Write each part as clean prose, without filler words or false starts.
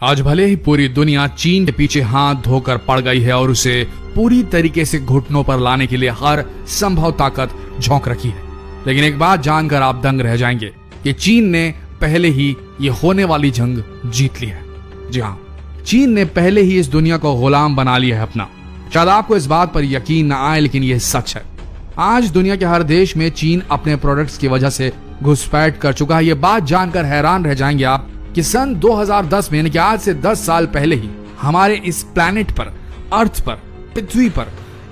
आज भले ही पूरी दुनिया चीन के पीछे हाथ धोकर पड़ गई है और उसे पूरी तरीके से घुटनों पर लाने के लिए हर संभव ताकत झोंक रखी है, लेकिन एक बात जानकर आप दंग रह जाएंगे कि चीन ने पहले ही ये होने वाली जंग जीत ली है। जी हाँ, चीन ने पहले ही इस दुनिया को गुलाम बना लिया है अपना। शायद आपको इस बात पर यकीन न आए, लेकिन यह सच है। आज दुनिया के हर देश में चीन अपने प्रोडक्ट्स की वजह से घुसपैठ कर चुका है। ये बात जानकर हैरान रह जाएंगे आप कि सन 2010 में, यानी कि आज से 10 साल पहले ही हमारे इस प्लैनेट पर, अर्थ पर, पृथ्वी पर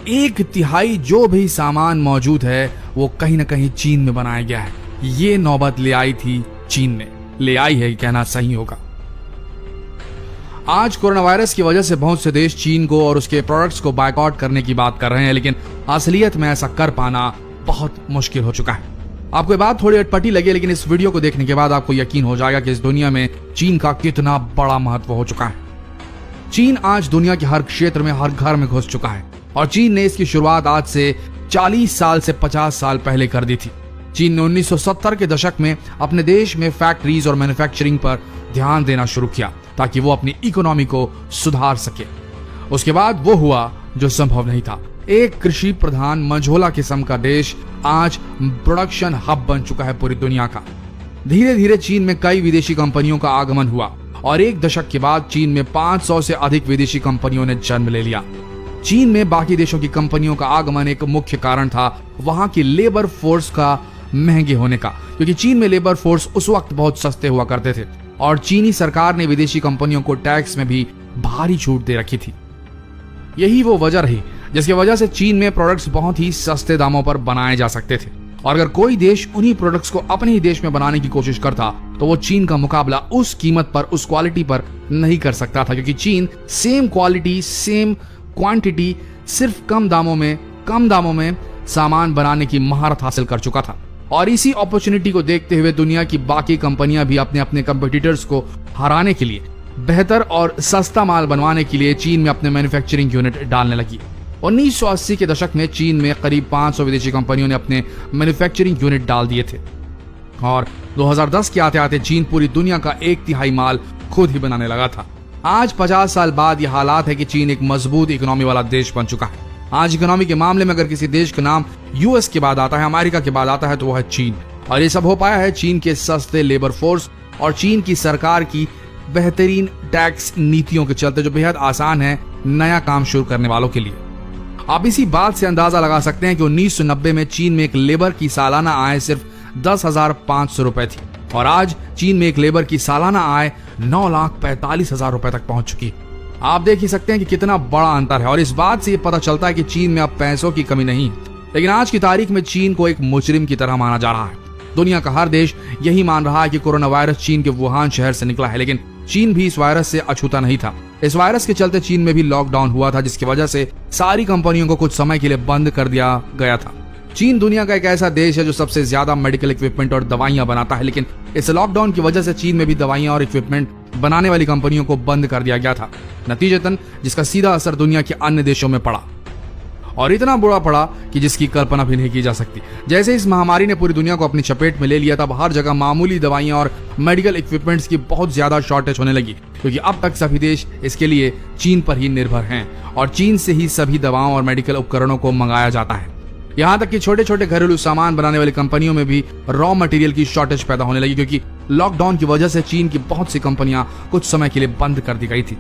1/3 जो भी सामान मौजूद है वो कहीं ना कहीं चीन में बनाया गया है। ये नौबत ले आई थी चीन ने, ले आई है कहना सही होगा। आज कोरोना वायरस की वजह से बहुत से देश चीन को और उसके प्रोडक्ट्स को बायकॉट करने की बात कर रहे हैं, लेकिन असलियत में ऐसा कर पाना बहुत मुश्किल हो चुका है। आपको ये बात थोड़ी अटपटी लगे, लेकिन इस वीडियो को देखने के बाद आपको यकीन हो जाएगा कि इस दुनिया में चीन का कितना बड़ा महत्व हो चुका है। चीन आज दुनिया के हर क्षेत्र में, हर घर में घुस चुका है और चीन ने इसकी शुरुआत आज से 40 साल से 50 साल पहले कर दी थी। चीन ने 1970 के दशक में अपने देश में फैक्ट्रीज और मैन्युफैक्चरिंग पर ध्यान देना शुरू किया ताकि वो अपनी इकोनॉमी को सुधार सके। उसके बाद वो हुआ जो संभव नहीं था। एक कृषि प्रधान मंझोला किस्म का देश आज प्रोडक्शन हब बन चुका है पूरी दुनिया का। धीरे धीरे चीन में कई विदेशी कंपनियों का आगमन हुआ और एक दशक के बाद चीन में 500 से अधिक विदेशी कंपनियों ने जन्म ले लिया। चीन में बाकी देशों की कंपनियों का आगमन एक मुख्य कारण था वहां की लेबर फोर्स का महंगे होने का, क्योंकि चीन में लेबर फोर्स उस वक्त बहुत सस्ते हुआ करते थे और चीनी सरकार ने विदेशी कंपनियों को टैक्स में भी भारी छूट दे रखी थी। यही वो वजह रही जिसकी वजह से चीन में प्रोडक्ट्स बहुत ही सस्ते दामों पर बनाए जा सकते थे और अगर कोई देश उन्हीं प्रोडक्ट्स को अपने ही देश में बनाने की कोशिश करता तो वो चीन का मुकाबला उस कीमत पर, उस क्वालिटी पर नहीं कर सकता था, क्योंकि चीन सेम क्वालिटी, सेम क्वांटिटी, सिर्फ कम दामों में सामान बनाने की महारत हासिल कर चुका था। और इसी अपॉर्चुनिटी को देखते हुए दुनिया की बाकी कंपनियां भी अपने अपने कंपटीटर्स को हराने के लिए, बेहतर और सस्ता माल बनवाने के लिए चीन में अपने मैन्युफैक्चरिंग यूनिट डालने लगी। 1980 के दशक में चीन में करीब 500 विदेशी कंपनियों ने अपने मैन्युफैक्चरिंग यूनिट डाल दिए थे और 2010 के आते आते चीन पूरी दुनिया का 1/3 माल खुद ही बनाने लगा था। आज 50 साल बाद यह हालात है कि चीन एक मजबूत इकोनॉमी वाला देश बन चुका है। आज इकोनॉमी के मामले में अगर किसी देश का नाम यूएस के बाद आता है, अमेरिका के बाद आता है, तो वह है चीन। और ये सब हो पाया है चीन के सस्ते लेबर फोर्स और चीन की सरकार की बेहतरीन टैक्स नीतियों के चलते, जो बेहद आसान है नया काम शुरू करने वालों के लिए। आप इसी बात से अंदाजा लगा सकते हैं कि 1990 में चीन में एक लेबर की सालाना आय सिर्फ 10,500 रुपए थी और आज चीन में एक लेबर की सालाना आय 9,45,000 रुपए तक पहुंच चुकी है। आप देख ही सकते हैं कि कितना बड़ा अंतर है और इस बात से ये पता चलता है कि चीन में अब पैसों की कमी नहीं, लेकिन आज की तारीख में चीन को एक मुजरिम की तरह माना जा रहा है। दुनिया का हर देश यही मान रहा है कि कोरोना वायरस चीन के वुहान शहर से निकला है, लेकिन चीन भी इस वायरस से अछूता नहीं था। इस वायरस के चलते चीन में भी लॉकडाउन हुआ था, जिसकी वजह से सारी कंपनियों को कुछ समय के लिए बंद कर दिया गया था। चीन दुनिया का एक ऐसा देश है जो सबसे ज्यादा मेडिकल इक्विपमेंट और दवाइयां बनाता है, लेकिन इस लॉकडाउन की वजह से चीन में भी दवाइयां और इक्विपमेंट बनाने वाली कंपनियों को बंद कर दिया गया था, नतीजतन जिसका सीधा असर दुनिया के अन्य देशों में पड़ा और इतना बुरा पड़ा कि जिसकी कल्पना भी नहीं की जा सकती। जैसे इस महामारी ने पूरी दुनिया को अपनी चपेट में ले लिया, तब हर जगह मामूली दवाइयां और मेडिकल इक्विपमेंट्स की बहुत ज्यादा शॉर्टेज होने लगी, क्योंकि अब तक सभी देश इसके लिए चीन पर ही निर्भर हैं और चीन से ही सभी दवाओं और मेडिकल उपकरणों को मंगाया जाता है। यहाँ तक कि छोटे छोटे घरेलू सामान बनाने वाली कंपनियों में भी रॉ मटेरियल की शॉर्टेज पैदा होने लगी, क्योंकि लॉकडाउन की वजह से चीन की बहुत सी कंपनियां कुछ समय के लिए बंद कर दी गई थी।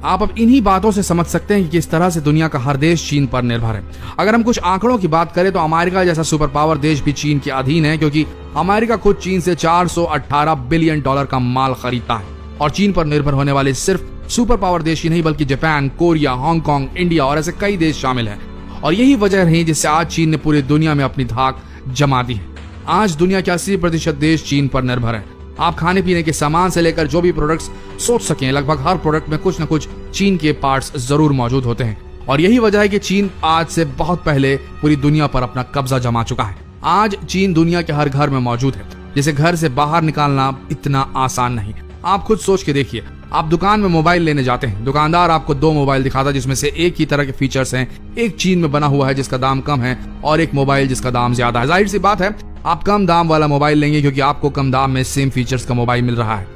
आप अब इन्हीं बातों से समझ सकते हैं कि किस तरह से दुनिया का हर देश चीन पर निर्भर है। अगर हम कुछ आंकड़ों की बात करें तो अमेरिका जैसा सुपर पावर देश भी चीन के अधीन है, क्योंकि अमेरिका खुद चीन से $418 बिलियन का माल खरीदता है और चीन पर निर्भर होने वाले सिर्फ सुपर पावर देश ही नहीं बल्कि जापान, कोरिया, हांगकांग, इंडिया और ऐसे कई देश शामिल हैं। और यही वजह रही जिससे आज चीन ने पूरी दुनिया में अपनी धाक जमा दी है। आज दुनिया के 80% देश चीन पर निर्भर है। आप खाने पीने के सामान से लेकर जो भी प्रोडक्ट्स सोच सकें, लगभग हर प्रोडक्ट में कुछ न कुछ चीन के पार्ट्स जरूर मौजूद होते हैं और यही वजह है कि चीन आज से बहुत पहले पूरी दुनिया पर अपना कब्जा जमा चुका है। आज चीन दुनिया के हर घर में मौजूद है, जिसे घर से बाहर निकालना इतना आसान नहीं। आप खुद सोच के देखिए, आप दुकान में मोबाइल लेने जाते हैं, दुकानदार आपको 2 मोबाइल दिखाता है जिसमें से एक ही तरह के फीचर्स हैं, एक चीन में बना हुआ है जिसका दाम कम है और एक मोबाइल जिसका दाम ज्यादा है। जाहिर सी बात है आप कम दाम वाला मोबाइल लेंगे क्योंकि आपको कम दाम में सेम फीचर्स का मोबाइल मिल रहा है।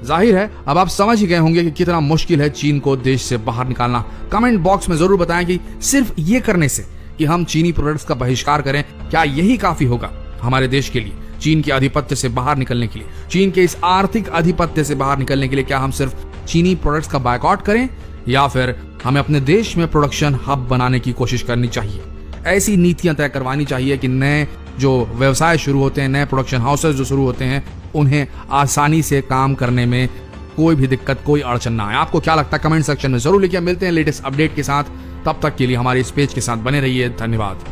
जाहिर है अब आप समझ ही गए होंगे कि कितना मुश्किल है चीन को देश से बाहर निकालना। कमेंट बॉक्स में जरूर बताएं कि सिर्फ ये करने से कि हम चीनी प्रोडक्ट्स का बहिष्कार करें, क्या यही काफी होगा हमारे देश के लिए चीन के आधिपत्य से बाहर निकलने के लिए, चीन के इस आर्थिक आधिपत्य से बाहर निकलने के लिए? क्या हम सिर्फ चीनी प्रोडक्ट्स का बायकॉट करें या फिर हमें अपने देश में प्रोडक्शन हब बनाने की कोशिश करनी चाहिए? ऐसी नीतियां तय करवानी चाहिए कि नए जो व्यवसाय शुरू होते हैं, नए प्रोडक्शन हाउसेस जो शुरू होते हैं, उन्हें आसानी से काम करने में कोई भी दिक्कत, कोई अड़चन ना आए। आपको क्या लगता है कमेंट सेक्शन में जरूर लिखिए। मिलते हैं लेटेस्ट अपडेट के साथ, तब तक के लिए हमारे इस पेज के साथ बने रहिए। धन्यवाद।